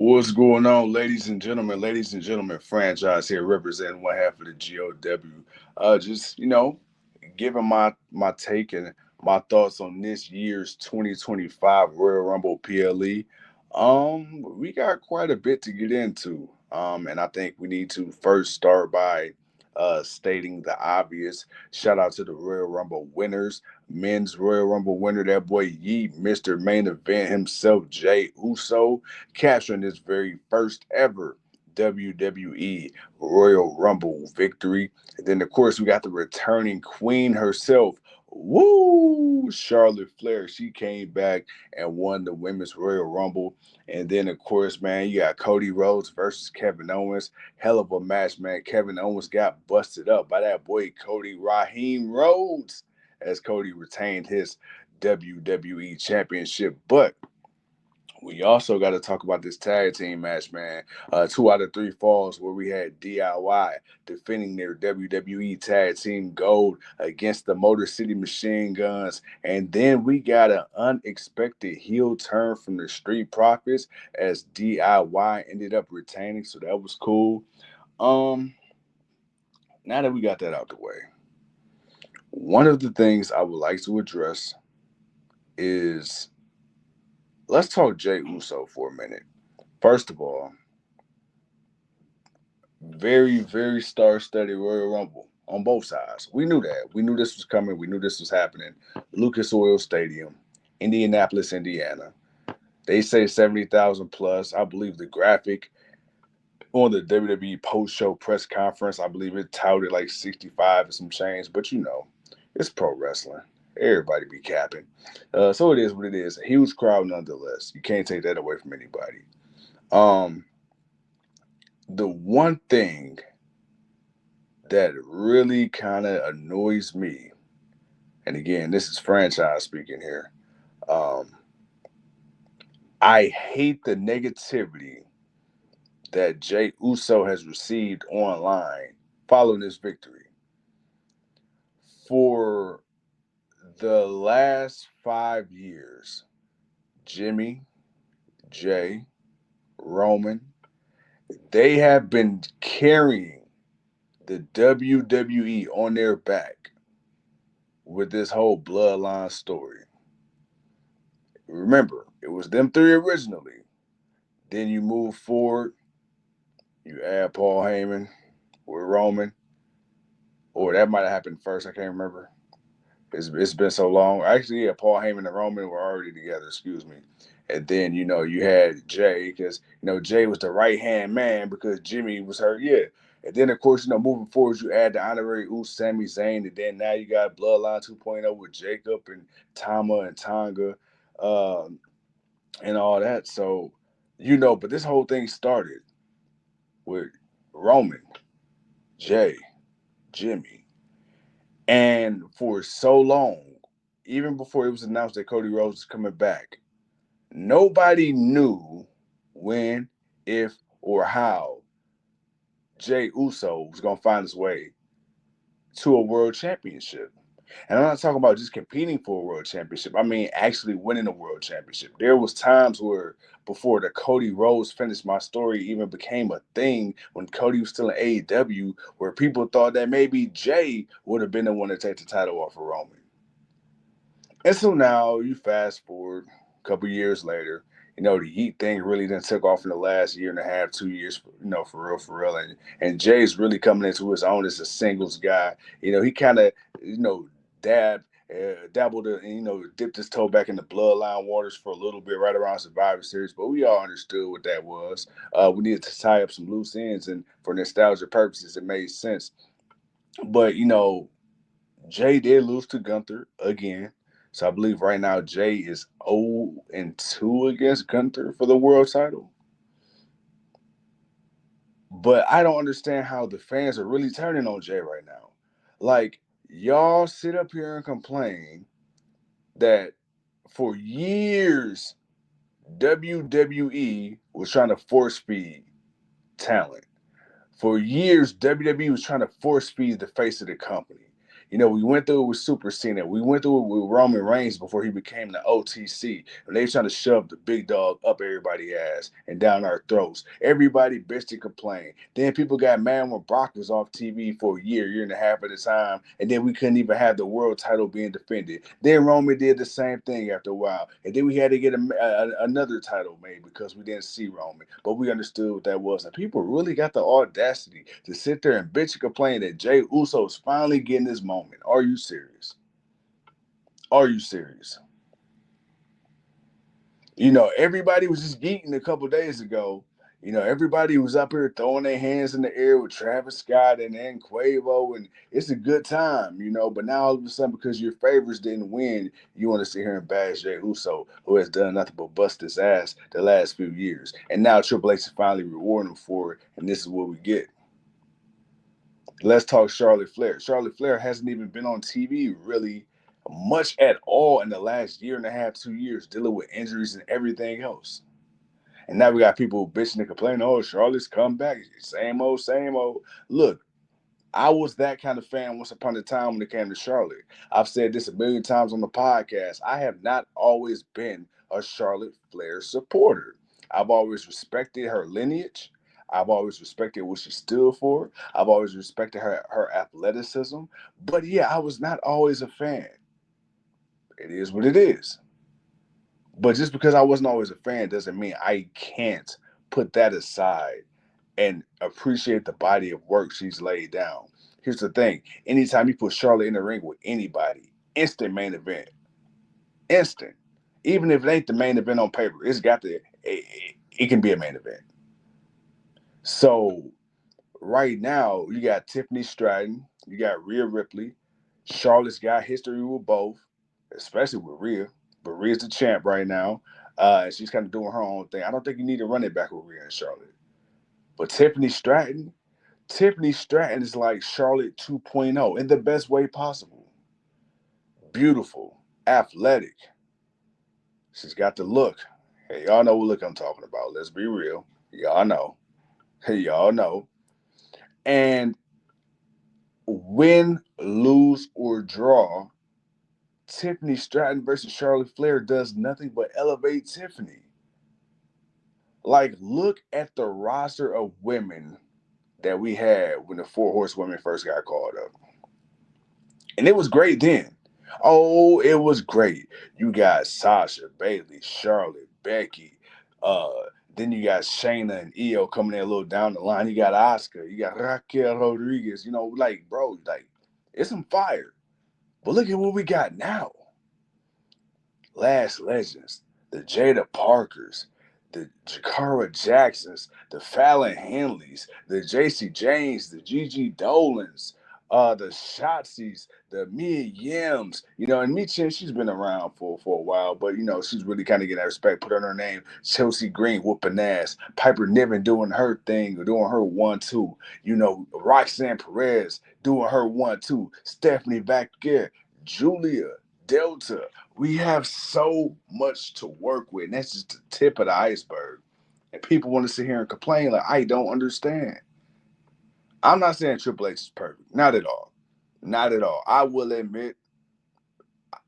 What's going on, ladies and gentlemen? Ladies and gentlemen, franchise here representing one half of the GOW. Just giving my take and my thoughts on this year's 2025 Royal Rumble PLE. We got quite a bit to get into. And I think we need to first start by stating the obvious. Shout out to the Royal Rumble winners. Men's Royal Rumble winner, that boy Yee, Mr. Main Event himself, Jey Uso, capturing his very first ever WWE Royal Rumble victory. And then, of course, we got the returning queen herself, woo, Charlotte Flair. She came back and won the Women's Royal Rumble. And then, of course, man, you got Cody Rhodes versus Kevin Owens. Hell of a match, man. Kevin Owens got busted up by that boy Cody Raheem Rhodes as Cody retained his WWE Championship. But we also got to talk about this tag team match, man. 2 out of 3 falls where we had DIY defending their WWE tag team gold against the Motor City Machine Guns. And then we got an unexpected heel turn from the Street Profits as DIY ended up retaining. So that was cool. Um, Now that we got that out the way, one of the things I would like to address is let's talk Jey Uso for a minute. First of all, very, very star-studded Royal Rumble on both sides. We knew that. We knew this was coming. We knew this was happening. Lucas Oil Stadium, Indianapolis, Indiana. They say 70,000 plus. I believe the graphic on the WWE post-show press conference, I believe it touted like 65 and some change. But it's pro wrestling. Everybody be capping. So it is what it is. A huge crowd nonetheless. You can't take that away from anybody. The one thing that really kind of annoys me, and again, this is franchise speaking here, I hate the negativity that Jey Uso has received online following this victory. For the last 5 years, Jimmy, Jey, Roman, they have been carrying the WWE on their back with this whole bloodline story. Remember, it was them three originally. Then you move forward, you add Paul Heyman with Roman, or that might have happened first. I can't remember. It's been so long. Actually, yeah, Paul Heyman and Roman were already together. Excuse me. And then you had Jey because Jey was the right hand man because Jimmy was hurt. Yeah. And then of course moving forward you add the honorary Uso, Sami Zayn, and then now you got Bloodline 2.0 with Jacob and Tama and Tonga, and all that. So but this whole thing started with Roman, Jey, Jimmy. And for so long, even before it was announced that Cody Rhodes was coming back, nobody knew when, if, or how Jey Uso was going to find his way to a world championship. And I'm not talking about just competing for a world championship. I mean actually winning a world championship. There was times where before the Cody Rhodes finished my story even became a thing when Cody was still in AEW where people thought that maybe Jey would have been the one to take the title off of Roman. And so now you fast forward a couple years later, the Yeet thing really then took off in the last year and a half, 2 years, for real. And Jay's really coming into his own as a singles guy. He kind of, dabbled and dipped his toe back in the bloodline waters for a little bit right around Survivor Series, but we all understood what that was. We needed to tie up some loose ends, and for nostalgia purposes, it made sense. But Jay did lose to Gunther again. So I believe right now Jay is 0-2 against Gunther for the world title. But I don't understand how the fans are really turning on Jay right now. Like, y'all sit up here and complain that for years WWE was trying to force feed talent. For years, WWE was trying to force feed the face of the company. We went through it with Super Cena. We went through it with Roman Reigns before he became the OTC. And they trying to shove the big dog up everybody's ass and down our throats. Everybody bitched and complained. Then people got mad when Brock was off TV for a year and a half at a time. And then we couldn't even have the world title being defended. Then Roman did the same thing after a while. And then we had to get another title made because we didn't see Roman. But we understood what that was. And people really got the audacity to sit there and bitch and complain that Jey Uso's finally getting his moment. Are you serious? Are you serious? Everybody was just geeking a couple days ago. Everybody was up here throwing their hands in the air with Travis Scott and Quavo, and it's a good time, But now all of a sudden, because your favorites didn't win, you want to sit here and bash Jey Uso, who has done nothing but bust his ass the last few years. And now Triple H is finally rewarding him for it, and this is what we get. Let's talk Charlotte Flair. Charlotte Flair hasn't even been on TV really much at all in the last year and a half, 2 years, dealing with injuries and everything else. And now we got people bitching and complaining, oh, Charlotte's come back. Same old, same old. Look, I was that kind of fan once upon a time when it came to Charlotte. I've said this a million times on the podcast. I have not always been a Charlotte Flair supporter. I've always respected her lineage. I've always respected what she stood for. I've always respected her athleticism. But yeah, I was not always a fan. It is what it is. But just because I wasn't always a fan doesn't mean I can't put that aside and appreciate the body of work she's laid down. Here's the thing. Anytime you put Charlotte in the ring with anybody, instant main event. Instant. Even if it ain't the main event on paper, it can be a main event. So right now, you got Tiffany Stratton, you got Rhea Ripley. Charlotte's got history with both, especially with Rhea. But Rhea's the champ right now. And she's kind of doing her own thing. I don't think you need to run it back with Rhea and Charlotte. But Tiffany Stratton is like Charlotte 2.0 in the best way possible. Beautiful, athletic. She's got the look. Hey, y'all know what look I'm talking about. Let's be real. Y'all know. Hey, y'all know. And win, lose, or draw, Tiffany Stratton versus Charlotte Flair does nothing but elevate Tiffany. Like, look at the roster of women that we had when the Four Horsewomen first got called up. And it was great then. Oh, it was great. You got Sasha, Bayley, Charlotte, Becky. Then you got Shayna and Io coming in a little down the line. You got Asuka. You got Raquel Rodriguez. Bro, it's some fire. But look at what we got now. Last Legends, the Jada Parkers, the Jakara Jacksons, the Fallon Henleys, the JC James, the Gigi Dolans, the Shotzi's, the Mia Yims, and Michin, she's been around for a while, but she's really kind of getting that respect put on her name. Chelsea Green whooping ass, Piper Niven doing her thing, doing her 1-2, Roxanne Perez doing her 1-2, Stephanie Vacquier, Julia Delta. We have so much to work with, and that's just the tip of the iceberg. And people want to sit here and complain like, I don't understand. I'm not saying Triple H is perfect. Not at all. Not at all. I will admit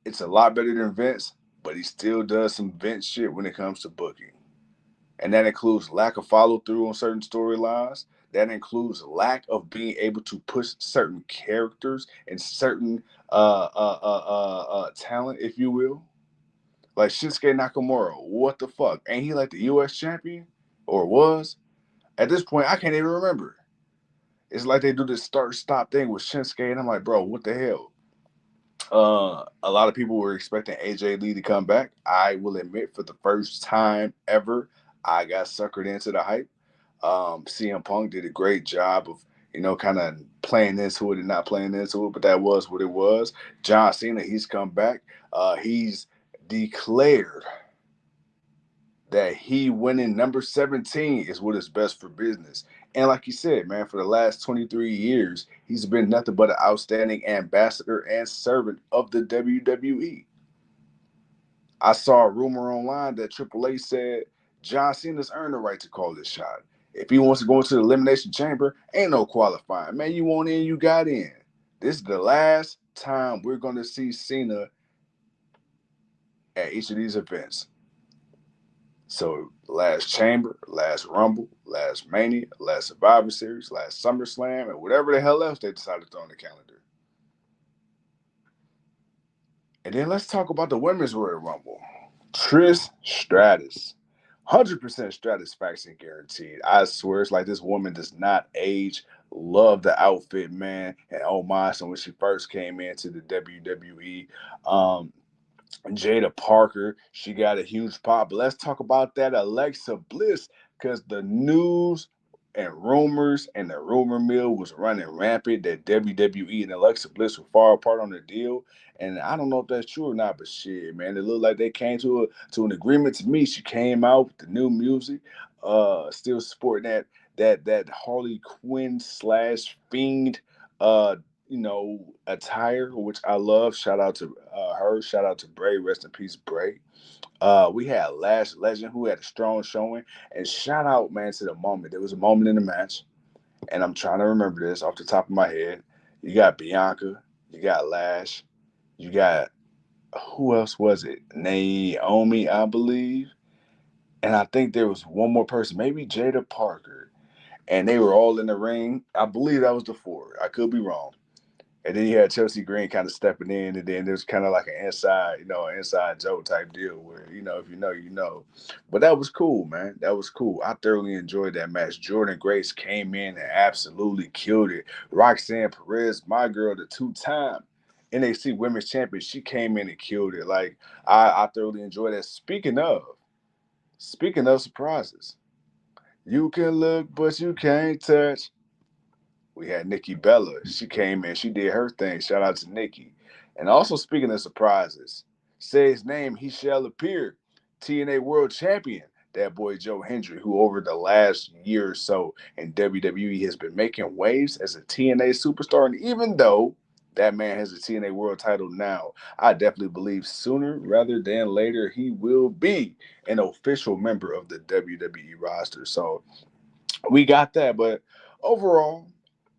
it's a lot better than Vince, but he still does some Vince shit when it comes to booking. And that includes lack of follow-through on certain storylines. That includes lack of being able to push certain characters and certain talent, if you will. Like Shinsuke Nakamura, what the fuck? Ain't he like the U.S. champion? Or was? At this point, I can't even remember. It's like they do this start-stop thing with Shinsuke, and I'm like, bro, what the hell? A lot of people were expecting AJ Lee to come back. I will admit, for the first time ever, I got suckered into the hype. CM Punk did a great job of, kind of playing into it and not playing into it, but that was what it was. John Cena, he's come back. He's declared that he winning number 17 is what is best for business. And like you said, man, for the last 23 years, he's been nothing but an outstanding ambassador and servant of the WWE. I saw a rumor online that Triple H said John Cena's earned the right to call this shot. If he wants to go into the Elimination Chamber, ain't no qualifying. Man, you want in, you got in. This is the last time we're going to see Cena at each of these events. So last Chamber, last Rumble, last Mania, last Survivor Series, last SummerSlam, and whatever the hell else they decided to throw on the calendar. And then let's talk about the Women's Royal Rumble. Trish Stratus. 100% satisfaction guaranteed. I swear, it's like this woman does not age. Love the outfit, man. And oh my, so when she first came into the WWE, Jada Parker, she got a huge pop. But let's talk about that Alexa Bliss, because the news and rumors and the rumor mill was running rampant that WWE and Alexa Bliss were far apart on the deal. And I don't know if that's true or not, but shit, man, it looked like they came to an agreement. To me, she came out with the new music, still sporting that Harley Quinn slash Fiend uh attire, which I love. Shout out to her. Shout out to Bray. Rest in peace, Bray. We had Lash Legend, who had a strong showing. And shout out, man, to the moment. There was a moment in the match, and I'm trying to remember this off the top of my head. You got Bianca, you got Lash, you got, who else was it? Naomi, I believe. And I think there was one more person, maybe Jada Parker. And they were all in the ring. I believe that was the four. I could be wrong. And then you had Chelsea Green kind of stepping in, and then there's kind of like an inside joke type deal where, if you know, you know. But that was cool, man. That was cool. I thoroughly enjoyed that match. Jordynne Grace came in and absolutely killed it. Roxanne Perez, my girl, the two-time NXT Women's Champion, she came in and killed it. Like, I thoroughly enjoyed that. Speaking of surprises, you can look, but you can't touch. We had Nikki Bella. She came in. She did her thing. Shout out to Nikki. And also, speaking of surprises, say his name, he shall appear. TNA World Champion, that boy Joe Hendry, who over the last year or so in WWE has been making waves as a TNA superstar. And even though that man has a TNA World title now, I definitely believe sooner rather than later he will be an official member of the WWE roster. So we got that. But overall,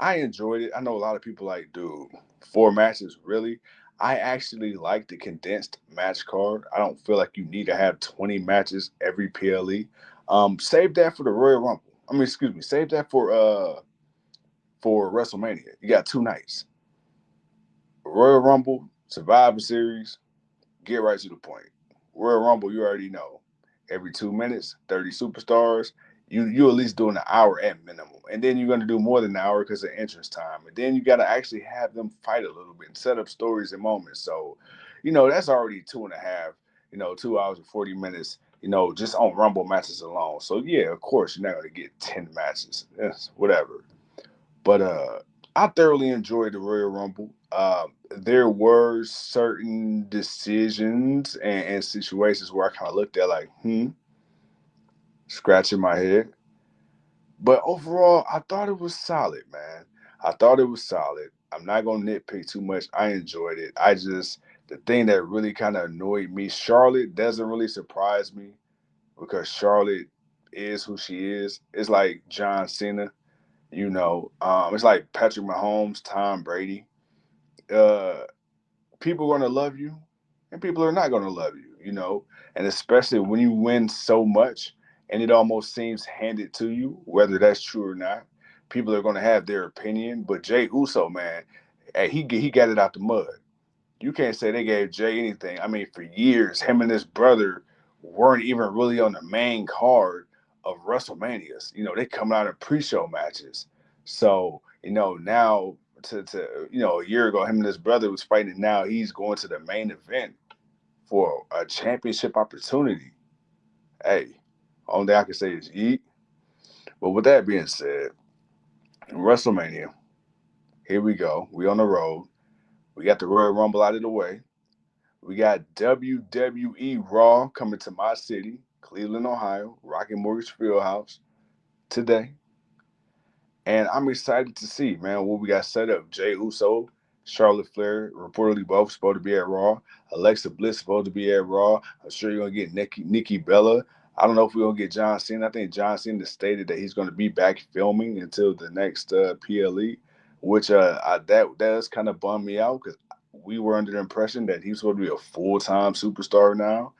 I enjoyed it. I know a lot of people like, dude, 4 matches, really? I actually like the condensed match card. I don't feel like you need to have 20 matches every PLE. Save that for the Royal Rumble. I mean, excuse me, save that for WrestleMania. You got 2 nights. Royal Rumble, Survivor Series, get right to the point. Royal Rumble, you already know. Every 2 minutes, 30 superstars. You at least doing an hour at minimum. And then you're gonna do more than an hour because of entrance time. And then you gotta actually have them fight a little bit and set up stories and moments. So, that's already 2.5, 2 hours and 40 minutes, just on Rumble matches alone. So yeah, of course you're not gonna get 10 matches. Yes, whatever. But I thoroughly enjoyed the Royal Rumble. There were certain decisions and situations where I kind of looked at like, scratching my head. But overall, I thought it was solid, man. I thought it was solid. I'm not gonna nitpick too much. I enjoyed it. The thing that really kind of annoyed me, Charlotte doesn't really surprise me because Charlotte is who she is. It's like John Cena. It's like Patrick Mahomes, Tom Brady. Uh, People are going to love you and people are not going to love you, and especially when you win so much and it almost seems handed to you, whether that's true or not. People are going to have their opinion, but Jey Uso, man, hey, he got it out the mud. You can't say they gave Jey anything. I mean, for years, him and his brother weren't even really on the main card of WrestleManias. They come out in pre-show matches. So, now a year ago, him and his brother was fighting. Now he's going to the main event for a championship opportunity. Hey, only thing I can say is eat. But with that being said, WrestleMania, here we go. We on the road. We got the Royal Rumble out of the way. We got WWE Raw coming to my city, Cleveland, Ohio, Rocket Mortgage Fieldhouse today. And I'm excited to see, man, what we got set up. Jey Uso, Charlotte Flair, reportedly both supposed to be at Raw. Alexa Bliss supposed to be at Raw. I'm sure you're going to get Nikki Bella. I don't know if we're going to get John Cena. I think John Cena stated that he's going to be back filming until the next PLE, which that does kind of bum me out because we were under the impression that he's supposed to be a full-time superstar now.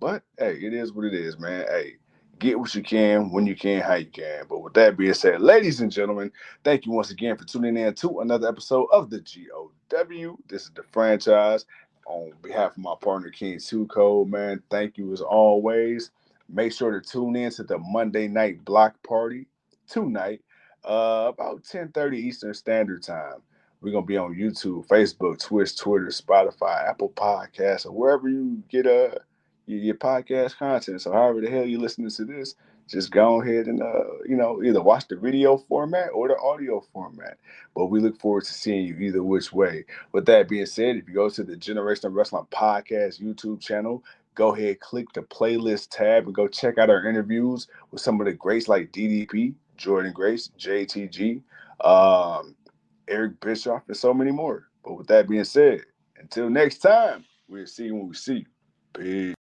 But hey, it is what it is, man. Hey, get what you can, when you can, how you can. But with that being said, ladies and gentlemen, thank you once again for tuning in to another episode of the GOW. This is the franchise. On behalf of my partner King Two Code, man, thank you as always. Make sure to tune in to the Monday night block party tonight, about 10:30 Eastern Standard Time. We're gonna be on YouTube, Facebook, Twitch, Twitter, Spotify, Apple Podcasts, or wherever you get your podcast content. So however the hell you're listening to this, just go ahead and either watch the video format or the audio format. But we look forward to seeing you either which way. With that being said, if you go to the Generational Wrestling Podcast YouTube channel, go ahead, click the playlist tab, and go check out our interviews with some of the greats like DDP, Jordynne Grace, JTG, Eric Bischoff, and so many more. But with that being said, until next time, we'll see you when we see you. Peace.